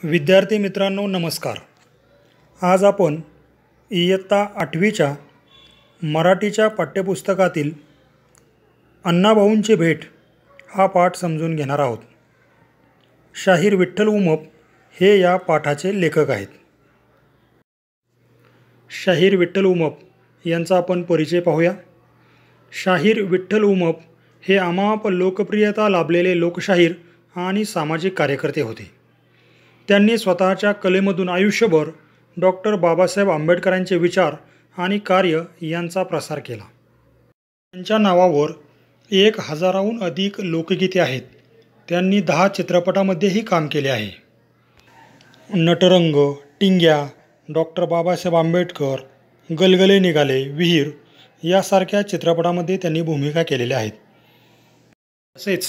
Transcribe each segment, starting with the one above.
विद्यार्थी मित्रांनो नमस्कार। आज आपण इयत्ता 8वीच्या मराठीच्या पाठ्यपुस्तकातील अण्णाभाऊंची भेट हा पाठ समजून घेणार आहोत। शाहीर विठ्ठल उमप हे या पाठाचे लेखक आहेत। शाहीर विठ्ठल उमप यांचा आपण परिचय पाहूया। शाहीर विठ्ठल उमप हे अमाप लोकप्रियता लाभलेले लोकशाहीर आणि सामाजिक कार्यकर्ते होते। त्यांनी स्वतःच्या कलेमधून आयुष्यभर डॉक्टर बाबासाहेब आंबेडकरांचे विचार आणि कार्य यांचा प्रसार केला। त्यांच्या नावावर 1000हून अधिक लोकगीते आहेत। त्यांनी 10 चित्रपटांमध्येही काम केले आहे। नटरंग, टिंग्या, डॉक्टर बाबासाहेब आंबेडकर, गलगले निघाले, विहीर यासारख्या चित्रपटांमध्ये त्यांनी भूमिका केलेल्या आहेत। तसेच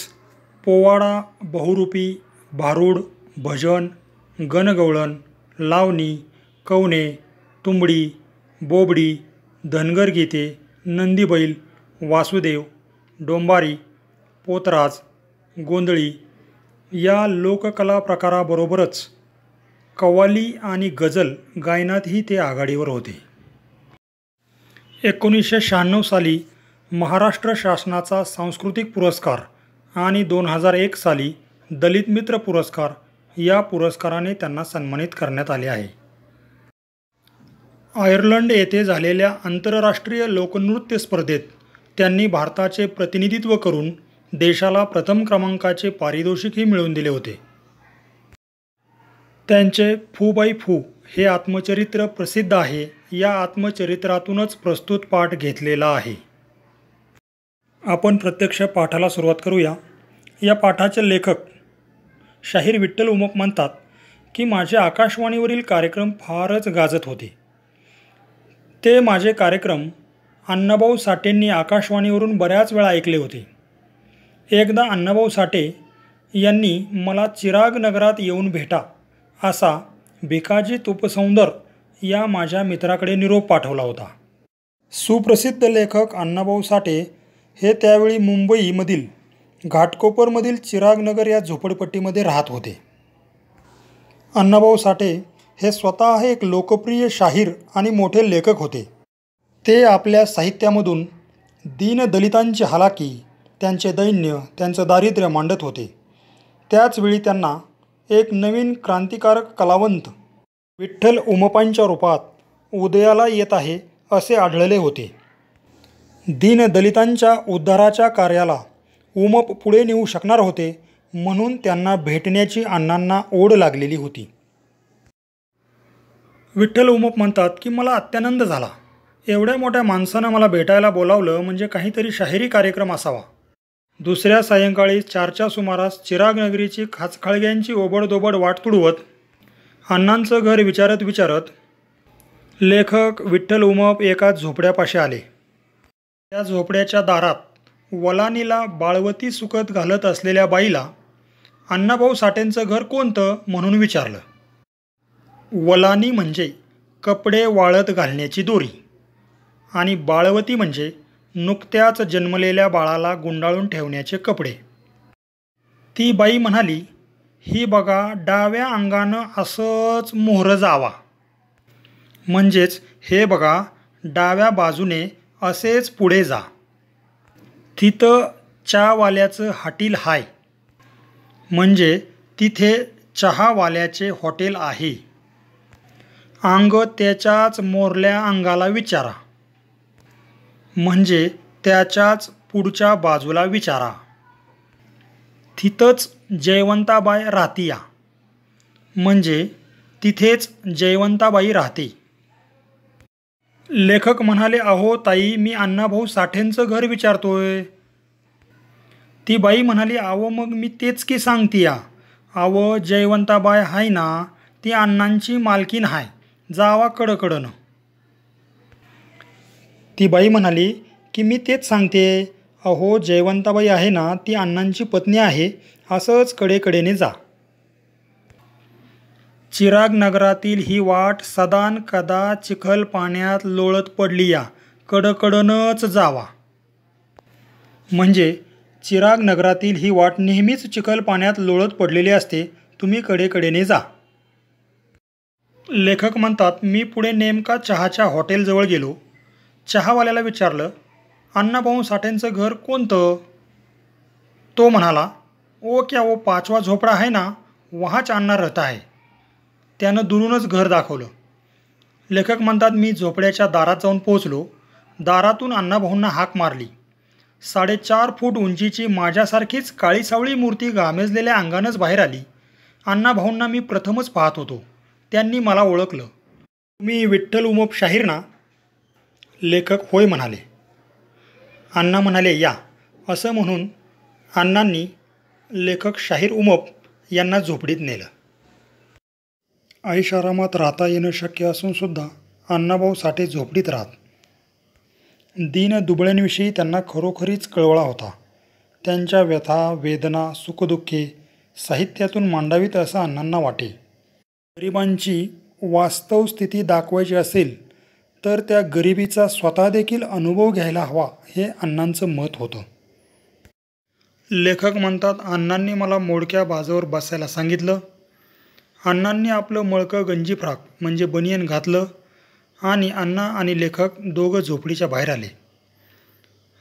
पोवाडा, बहुरूपी, भारुड, भजन, गणगवळण, लावणी, कवने, तुंबडी, बोबडी, धनगर गीते, नंदीबैल, वासुदेव, डोंबारी, पोतराज, गोंधळी या लोककला प्रकाराबरोबरच कव्वाली आणि गझल गायनातही ते आघाडीवर होते। 1996 साली महाराष्ट्र शासनाचा सांस्कृतिक पुरस्कार आणि 2001 साली दलित मित्र पुरस्कार या पुरस्काराने त्यांना सन्मानित करण्यात आले आहे। आयर्लंड येथे झालेल्या आंतरराष्ट्रीय लोकनृत्य स्पर्धेत त्यांनी भारताचे प्रतिनिधित्व करून देशाला प्रथम क्रमांकाचे पारितोषिकही मिळवून दिले होते। त्यांचे फू बाई फू हे आत्मचरित्र प्रसिद्ध आहे। या आत्मचरित्रातूनच प्रस्तुत पाठ घेतलेला आहे। आपण प्रत्यक्ष पाठाला सुरुवात करूया। या पाठाचे लेखक शाहीर विठ्ठल उमप म्हणतात की माझे आकाशवाणीवरील कार्यक्रम फारच गाजत होते। ते माझे कार्यक्रम अण्णाभाऊ साठेंनी आकाशवाणीवरून बऱ्याच वेळा ऐकले होते। एकदा अण्णाभाऊ साठे यांनी मला चिराग नगरात येऊन भेटा असा भिकाजी तुपसौंदर या माझ्या मित्राकडे निरोप पाठवला होता। सुप्रसिद्ध लेखक अण्णाभाऊ साठे हे त्यावेळी मुंबईमधील घाटकोपरमधील चिरागनगर या झोपडपट्टीमध्ये राहत होते। अण्णाभाऊ साठे हे स्वतः एक लोकप्रिय शाहीर आणि मोठे लेखक होते। ते आपल्या साहित्यामधून दीनदलितांची हालाकी, त्यांचे दैन्य, त्यांचं दारिद्र्य मांडत होते। त्याचवेळी त्यांना एक नवीन क्रांतिकारक कलावंत विठ्ठल उमपांच्या रूपात उदयाला येत आहे असे आढळले होते। दीनदलितांच्या उद्धाराच्या कार्याला उमप पुढे नेऊ शकणार होते म्हणून त्यांना भेटण्याची अण्णांना ओढ लागलेली होती। विठ्ठल उमप म्हणतात की मला अत्यानंद झाला। एवढ्या मोठ्या माणसानं मला भेटायला बोलावलं म्हणजे काहीतरी शाहिरी कार्यक्रम असावा। दुसऱ्या सायंकाळी 4च्या सुमारास चिरागनगरीची खाचखळग्यांची ओबडधोबड वाट तुडवत अण्णांचं घर विचारत विचारत लेखक विठ्ठल उमप एका झोपड्यापाशी आले। त्या झोपड्याच्या दारात वलानीला बाळवती सुकत घालत असलेल्या बाईला अण्णाभाऊ साठेंचं घर कोणतं म्हणून विचारलं। वलानी म्हणजे कपडे वाळत घालण्याची दोरी आणि बाळवती म्हणजे नुकत्याच जन्मलेल्या बाळाला गुंडाळून ठेवण्याचे कपडे। ती बाई म्हणाली, ही बघा डाव्या अंगानं असंच मोहरं जावा, म्हणजेच हे बघा डाव्या बाजूने असेच पुढे जा, तिथं चहावाल्याचं हॉटेल हाय, म्हणजे तिथे चहावाल्याचे हॉटेल आहे। अंग त्याच्याच मोरल्या अंगाला विचारा, म्हणजे त्याच्याच पुढच्या बाजूला विचारा, तिथंच जयवंताबाई राहतीया, म्हणजे तिथेच जयवंताबाई राहते। लेखक म्हणाले, अहो ताई मी अण्णाभाऊ साठेंचं घर विचारतोय। ती बाई म्हणाली, अहो मग मी तेच की सांगतीया, अहो जयवंताबाई हाय ना, ती अण्णांची मालकीन हाय, जावा कडकडनं। ती बाई म्हणाली की मी तेच सांगते, अहो जयवंताबाई आहे ना, ती अण्णांची पत्नी आहे, असंच कडेकडेने जा। चिरागनगरातील ही वाट सदान कदा चिखल पाण्यात लोळत पडलीया, कडकडनच जावा, म्हणजे चिरागनगरातील ही वाट नेहमीच चिखल पाण्यात लोळत पडलेली असते, तुम्ही कडेकडेने जा। लेखक म्हणतात, मी पुढे नेमका चहाच्या हॉटेलजवळ गेलो. चहावाल्याला विचारलं, अण्णाभाऊ साठेंचं घर कोणतं? तो म्हणाला, ओ क्या वो 5वा झोपडा आहे ना, वहाच अण्णा रहता है. त्यानं दुरूनच घर दाखवलं. लेखक म्हणतात, मी झोपड्याच्या दारात जाऊन पोहोचलो. दारातून अण्णाभाऊंना हाक मारली. 4.5 फूट उंचीची माझ्यासारखीच काळीसावळी मूर्ती घामेजलेल्या अंगानंच बाहेर आली. अण्णाभाऊंना मी प्रथमच पाहत होतो. त्यांनी मला ओळखलं. तुम्ही विठ्ठल उमप शाहीर ना? लेखक होय म्हणाले. अण्णा म्हणाले, या. असं म्हणून अण्णांनी लेखक शाहीर उमप यांना झोपडीत नेलं. ऐशारामात राहता येणं शक्य असूनसुद्धा अण्णाभाऊ साठे झोपडीत राहत. दीन दुबळ्यांविषयी त्यांना खरोखरीच कळवळा होता. त्यांच्या व्यथा, वेदना, सुखदुःखे साहित्यातून मांडावीत असं अण्णांना वाटे. गरिबांची वास्तव स्थिती दाखवायची असेल तर त्या गरिबीचा स्वतः देखील अनुभव घ्यायला हवा, हे अण्णांचं मत होतं. लेखक म्हणतात, अण्णांनी मला मोडक्या बाजावर बसायला सांगितलं. अण्णांनी आपलं मळकं गंजी फ्राक म्हणजे बनियन घातलं आणि अण्णा आणि लेखक दोघं झोपडीच्या बाहेर आले.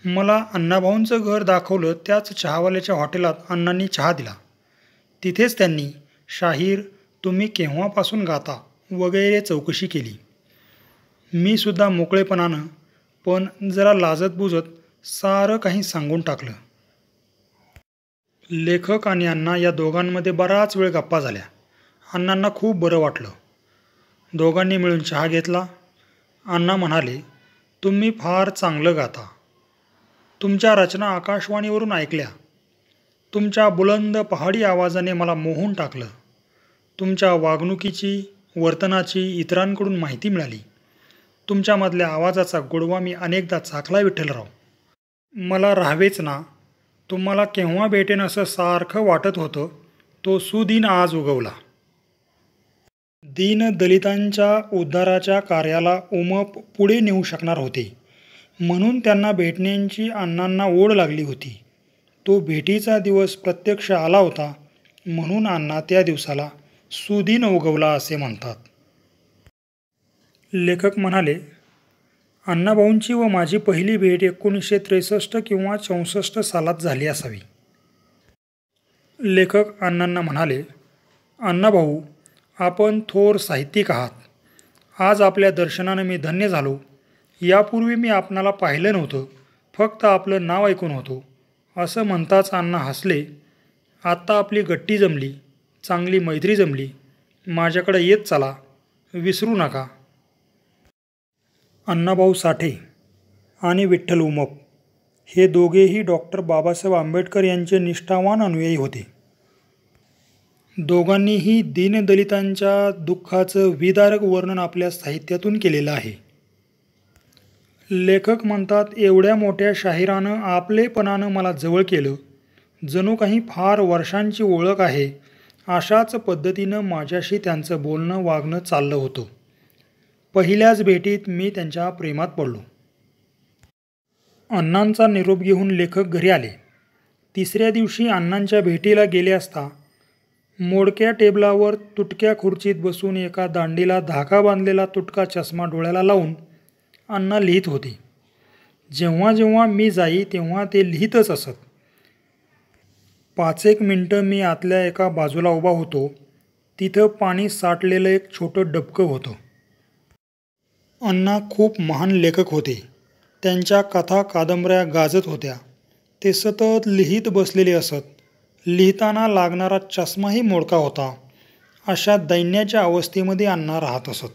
मला अण्णाभाऊंचं घर दाखवलं. त्याच चहावाल्याच्या हॉटेलात अण्णांनी चहा दिला. तिथेच त्यांनी शाहीर, तुम्ही केव्हापासून गाता वगैरे चौकशी केली. मी सुद्धा मोकळेपणानं पण जरा लाजत बुजत सारं काही सांगून टाकलं. लेखक आणि अण्णा या दोघांमध्ये बराच वेळ गप्पा झाल्या. अण्णांना खूप बरं वाटलं. दोघांनी मिळून चहा घेतला. अण्णा म्हणाले, तुम्ही फार चांगलं गाता. तुमच्या रचना आकाशवाणीवरून ऐकल्या. तुमच्या बुलंद पहाडी आवाजाने मला मोहून टाकलं. तुमच्या वागणुकीची, वर्तनाची इतरांकडून माहिती मिळाली. तुमच्यामधल्या आवाजाचा गोडवा मी अनेकदा चाखला विठ्ठलराव. मला राहावेच ना, तुम्हाला केव्हा भेटेन असं सारखं वाटत होतं. तो सुदिन आज उगवला. दीन दलितांच्या उद्धाराच्या कार्याला उमप पुढे नेऊ शकणार होते, म्हणून त्यांना भेटण्याची अण्णांना ओढ लागली होती. तो भेटीचा दिवस प्रत्यक्ष आला होता, म्हणून अण्णा त्या दिवसाला सुदिन उगवला असे म्हणतात. लेखक म्हणाले, अण्णाभाऊंची व माझी पहिली भेट 1963 किंवा 64 सालात झाली असावी. लेखक अण्णांना म्हणाले, अण्णाभाऊ, आपण थोर साहित्यिक आहात. आज आपल्या दर्शनानं मी धन्य झालो. यापूर्वी मी आपणाला पाहिलं नव्हतं, फक्त आपलं नाव ऐकून होतो. असं म्हणताच अण्णा हसले. आत्ता आपली गट्टी जमली, चांगली मैत्री जमली. माझ्याकडे येत चला, विसरू नका. अण्णाभाऊ साठे आणि विठ्ठल उमप हे दोघेही डॉक्टर बाबासाहेब आंबेडकर यांचे निष्ठावान अनुयायी होते. दोघांनीही दीनदलितांच्या दुःखाचं विदारक वर्णन आपल्या साहित्यातून केलेलं आहे. लेखक म्हणतात, एवढ्या मोठ्या शाहिरानं आपलेपणानं मला जवळ केलं. जणू काही फार वर्षांची ओळख आहे, अशाच पद्धतीनं माझ्याशी त्यांचं बोलणं वागणं चाललं होतं. पहिल्याच भेटीत मी त्यांच्या प्रेमात पडलो. अण्णांचा निरोप घेऊन लेखक घरी आले. तिसऱ्या दिवशी अण्णांच्या भेटीला गेले असता मोडक्या टेबलावर तुटक्या खुर्चीत बसून एका दांडीला धागा बांधलेला तुटका चष्मा डोळ्याला लावून अण्णा लिहित होते. जेव्हा जेव्हा मी जाई तेव्हा ते लिहितच असत. 5-1 मिनटं मी आतल्या एका बाजूला उभा होतो. तिथं पाणी साठलेलं एक छोटं डबकं होतं. अण्णा खूप महान लेखक होते. त्यांच्या कथा कादंबऱ्या गाजत होत्या. ते सतत लिहित बसलेले असत. लिहिताना लागणारा चष्माही मोडका होता. अशा दैन्याच्या अवस्थेमध्ये अण्णा राहत असत.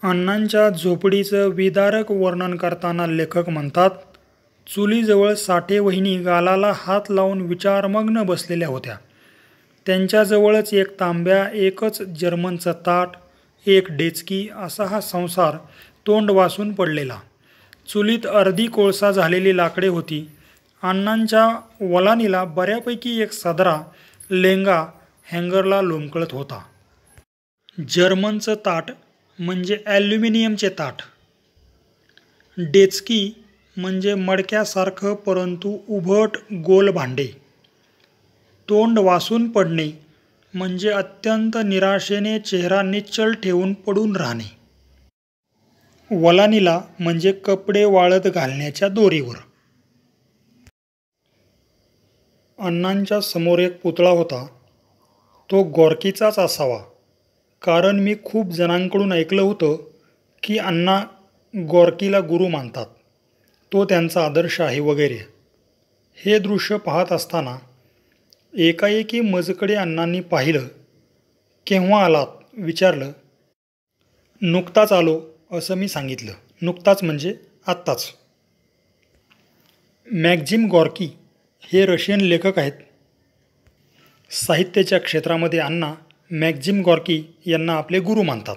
अण्णांच्या झोपडीचं विदारक वर्णन करताना लेखक म्हणतात, चुलीजवळ साठे वहिनी गालाला हात लावून विचारमग्न बसलेल्या होत्या. त्यांच्याजवळच एक तांब्या, एकच जर्मनचं ताट, एक डेचकी असा हा संसार तोंड वासून पडलेला. चुलीत अर्धी कोळसा झालेली लाकडे होती. अण्णांच्या वलानीला बऱ्यापैकी एक सदरा लेंगा हँगरला लोंबकळत होता. जर्मनचं ताट म्हणजे ॲल्युमिनियमचे ताट. डेचकी म्हणजे मडक्यासारखं परंतु उभट गोल भांडे. तोंड वासून पडणे म्हणजे अत्यंत निराशेने चेहरा निश्चल ठेवून पडून राहणे. वलानीला म्हणजे कपडे वाळत घालण्याच्या दोरीवर. अण्णांच्या समोर एक पुतळा होता. तो गोरकीचाच असावा, कारण मी खूप जणांकडून ऐकलं होतं की अण्णा गोरकीला गुरु मानतात, तो त्यांचा आदर्श आहे वगैरे. हे दृश्य पाहत असताना एकाएकी मजकडे अण्णांनी पाहिलं. केव्हा आलात विचारलं. नुकताच आलो असं मी सांगितलं. नुकताच म्हणजे आत्ताच. मॅक्झिम गॉर्की हे रशियन लेखक आहेत. साहित्याच्या क्षेत्रामध्ये अण्णा मॅक्झिम गॉर्की यांना आपले गुरु मानतात.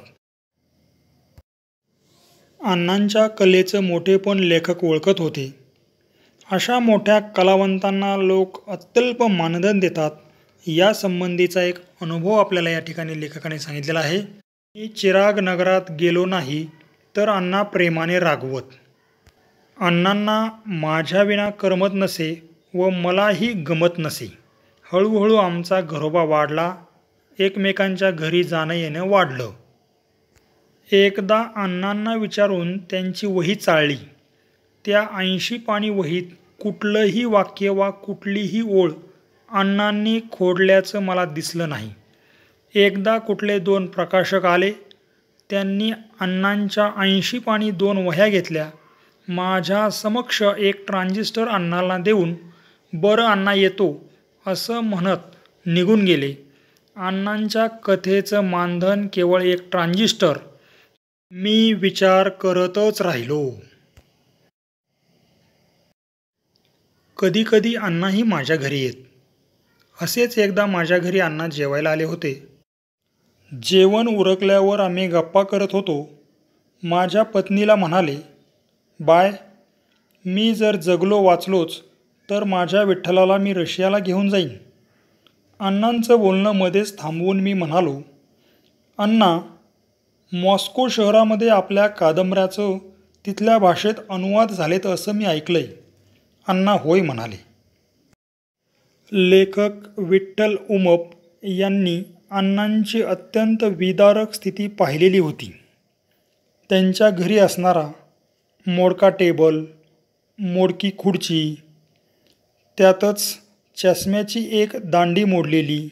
अण्णांच्या कलेचं मोठेपण लेखक ओळखत होते. अशा मोठ्या कलावंतांना लोक अत्यल्प मानधन देतात या संबंधीचा एक अनुभव आपल्याला या ठिकाणी लेखकाने सांगितलेला आहे. मी चिराग नगरात गेलो नाही तर अण्णा प्रेमाने रागवत. अण्णांना माझ्याविना करमत नसे व मलाही गमत नसे. हळूहळू आमचा घरोबा वाढला. एकमेकांच्या घरी जाणं येणं वाढलं. एकदा अण्णांना विचारून त्यांची वही चाळली. त्या 80 पानी वहीत कुठलंही वाक्य वा कुठलीही ओळ अण्णांनी खोडल्याचं मला दिसलं नाही. एकदा कुठले 2 प्रकाशक आले. त्यांनी अण्णांच्या 80 पानी 2 वह्या घेतल्या. माझ्या समक्ष एक ट्रान्झिस्टर अण्णांना देऊन बरं अण्णा येतो असं म्हणत निघून गेले. अण्णांच्या कथेचं मानधन केवळ एक ट्रान्झिस्टर. मी विचार करतच राहिलो. कधी कधी अण्णाही माझ्या घरी येत. असेच एकदा माझ्या घरी अण्णा जेवायला आले होते. जेवण उरकल्यावर आम्ही गप्पा करत होतो. माझ्या पत्नीला म्हणाले, बाय, मी जर जगलो वाचलोच तर माझ्या विठ्ठलाला मी रशियाला घेऊन जाईन. अण्णांचं बोलणं मध्येच थांबवून मी म्हणालो, अण्णा, मॉस्को शहरामध्ये आपल्या कादंबऱ्याचं तिथल्या भाषेत अनुवाद झालेत असं मी ऐकलंय. अण्णा होय म्हणाले. लेखक विठ्ठल उमप यांनी अण्णांची अत्यंत विदारक स्थिती पाहिलेली होती. त्यांच्या घरी असणारा मोडका टेबल, मोडकी खुर्ची, त्यातच चष्म्याची एक दांडी मोडलेली.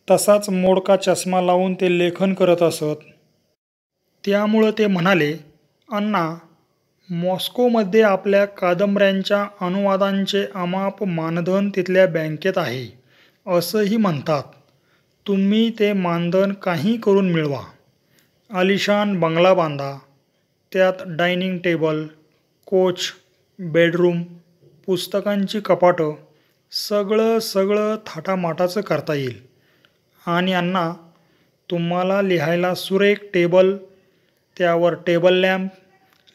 तसाच मोडका चष्मा लावून ते लेखन करत असत. त्यामुळं ते म्हणाले, अण्णा, मॉस्कोमध्ये आपल्या कादंबऱ्यांच्या अनुवादांचे अमाप मानधन तिथल्या बँकेत आहे असंही म्हणतात. तुम्ही ते मानधन काही करून मिळवा. आलिशान बंगला बांधा. त्यात डायनिंग टेबल, कोच, बेडरूम, पुस्तकांची कपाटं, सगळं थाटामाटाचं करता येईल. आणि अण्णा, तुम्हाला लिहायला सुरेख टेबल, त्यावर टेबल लॅम्प,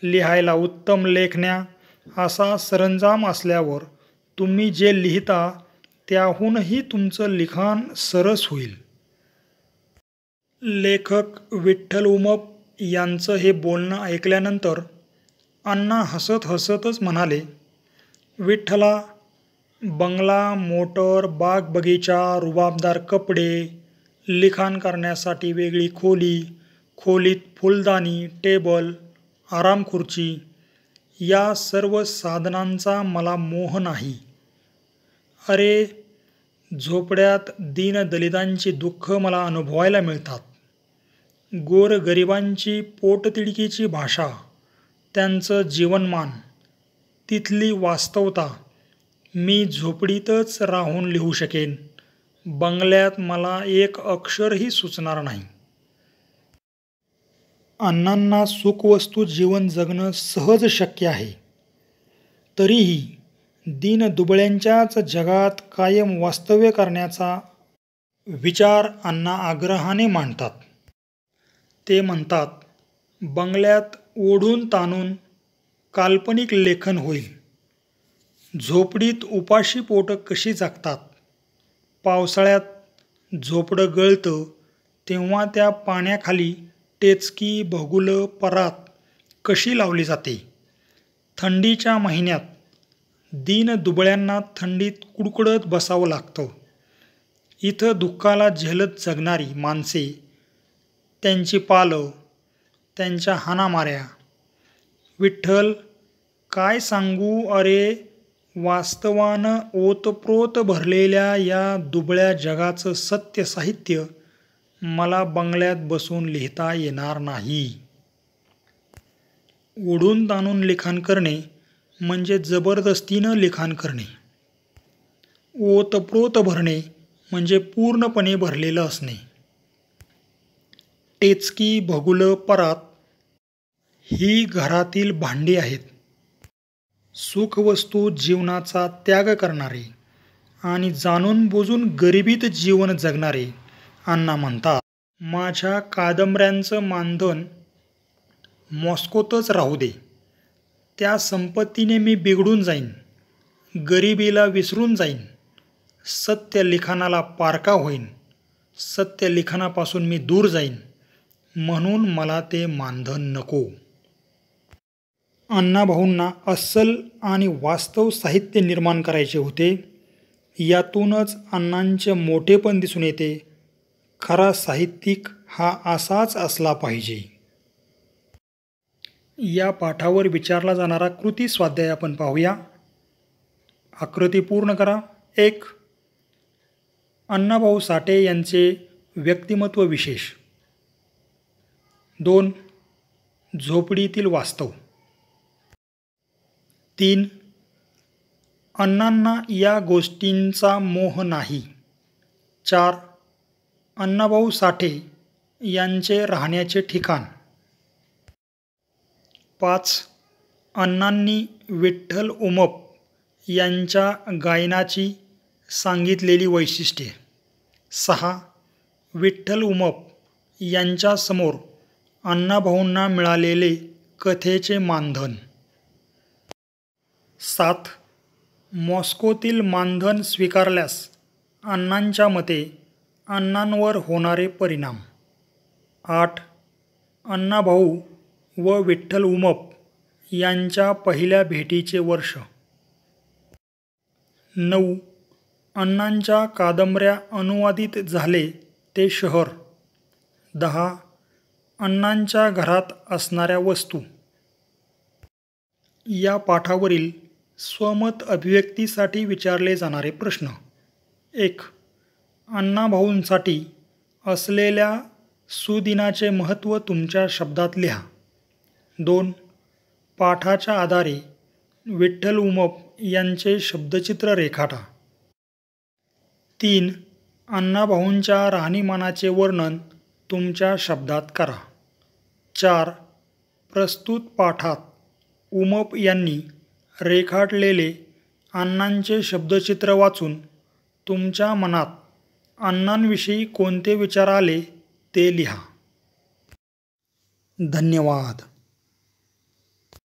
लिहायला उत्तम लेखण्या असा सरंजाम असल्यावर तुम्ही जे लिहिता त्याहूनही तुमचं लिखाण सरस होईल. लेखक विठ्ठल उमप यांचं हे बोलणं ऐकल्यानंतर अण्णा हसत हसतच म्हणाले, विठ्ठला, बंगला, मोटर, बाग बगीचा, रुबाबदार कपडे, लिखाण करण्यासाठी वेगळी खोली, खोलीत फुलदाणी, टेबल, आराम खुर्ची, या सर्व साधनांचा मला मोह नाही. अरे, झोपड्यात दीनदलितांची दुःख मला अनुभवायला मिळतात. गोरगरिबांची पोटतिडकीची भाषा, त्यांचं जीवनमान, तिथली वास्तवता मी झोपडीतच राहून लिहू शकेन. बंगल्यात मला एक अक्षरही सुचणार नाही. अण्णांना सुखवस्तू जीवन जगणं सहज शक्य आहे. तरीही दीनदुबळ्यांच्याच जगात कायम वास्तव्य करण्याचा विचार अण्णा आग्रहाने मांडतात. ते म्हणतात, बंगल्यात ओढून ताणून काल्पनिक लेखन होईल. झोपडीत उपाशी पोटं कशी जगतात. पावसाळ्यात झोपडं गळतं तेव्हा त्या पाण्याखाली टेचकी, भगुलं, परात कशी लावली जाते. थंडीच्या महिन्यात दीनदुबळ्यांना थंडीत कुडकुडत बसावं लागतं. इथं दुःखाला झेलत जगणारी माणसे, त्यांची पालं, त्यांच्या हाणामाऱ्या. विठ्ठल, काय सांगू अरे, वास्तवानं ओतप्रोत भरलेल्या या दुबळ्या जगाचं सत्य साहित्य मला बंगल्यात बसून लिहिता येणार नाही. ओढून ताणून लिखाण करणे म्हणजे जबरदस्तीनं लिखाण करणे. ओतप्रोत भरणे म्हणजे पूर्णपणे भरलेलं असणे. टेचकी, भगुलं, परात ही घरातील भांडी आहेत. सुखवस्तू जीवनाचा त्याग करणारे आणि जाणून बुजून गरिबीत जीवन जगणारे अण्णा म्हणतात, माझ्या कादंबऱ्यांचं मानधन मॉस्कोतच राहू दे. त्या संपत्तीने मी बिघडून जाईन, गरिबीला विसरून जाईन, सत्य लिखाणाला पारका होईन, सत्य लिखाणापासून मी दूर जाईन, म्हणून मला ते मानधन नको. अण्णाभाऊंना अस्सल आणि वास्तव साहित्य निर्माण करायचे होते. यातूनच अण्णांचे मोठेपण दिसून येते. खरा साहित्यिक हा असाच असला पाहिजे. या पाठावर विचारला जाणारा कृती स्वाध्याय आपण पाहूया. आकृती पूर्ण करा. 1. अण्णाभाऊ साठे यांचे व्यक्तिमत्व विशेष. 2. झोपडीतील वास्तव. 3. अण्णांना या गोष्टींचा मोह नाही. 4. अण्णाभाऊ साठे यांचे राहण्याचे ठिकाण. 5. अण्णांनी विठ्ठल उमप यांच्या गायनाची सांगितलेली वैशिष्ट्ये. 6. विठ्ठल उमप यांच्यासमोर अण्णाभाऊंना मिळालेले कथेचे मानधन. 7. मॉस्कोतील मानधन स्वीकारल्यास अण्णांच्या मते अण्णांवर होणारे परिणाम. 8. अण्णाभाऊ व विठ्ठल उमप यांच्या पहिल्या भेटीचे वर्ष. 9. अण्णांच्या कादंबऱ्या अनुवादित झाले ते शहर. 10. अण्णांच्या घरात असणाऱ्या वस्तू. या पाठावरील स्वमत अभिव्यक्तीसाठी विचारले जाणारे प्रश्न. 1. अण्णाभाऊंसाठी असलेल्या सुदिनाचे महत्त्व तुमच्या शब्दात लिहा. 2. पाठाच्या आधारे विठ्ठल उमप यांचे शब्दचित्र रेखाटा. 3. अण्णाभाऊंच्या राहणीमानाचे वर्णन तुमच्या शब्दात करा. 4. प्रस्तुत पाठात उमप यांनी रेखाटलेले अण्णांचे शब्दचित्र वाचून तुमच्या मनात अण्णांविषयी कोणते विचार आले ते लिहा. धन्यवाद.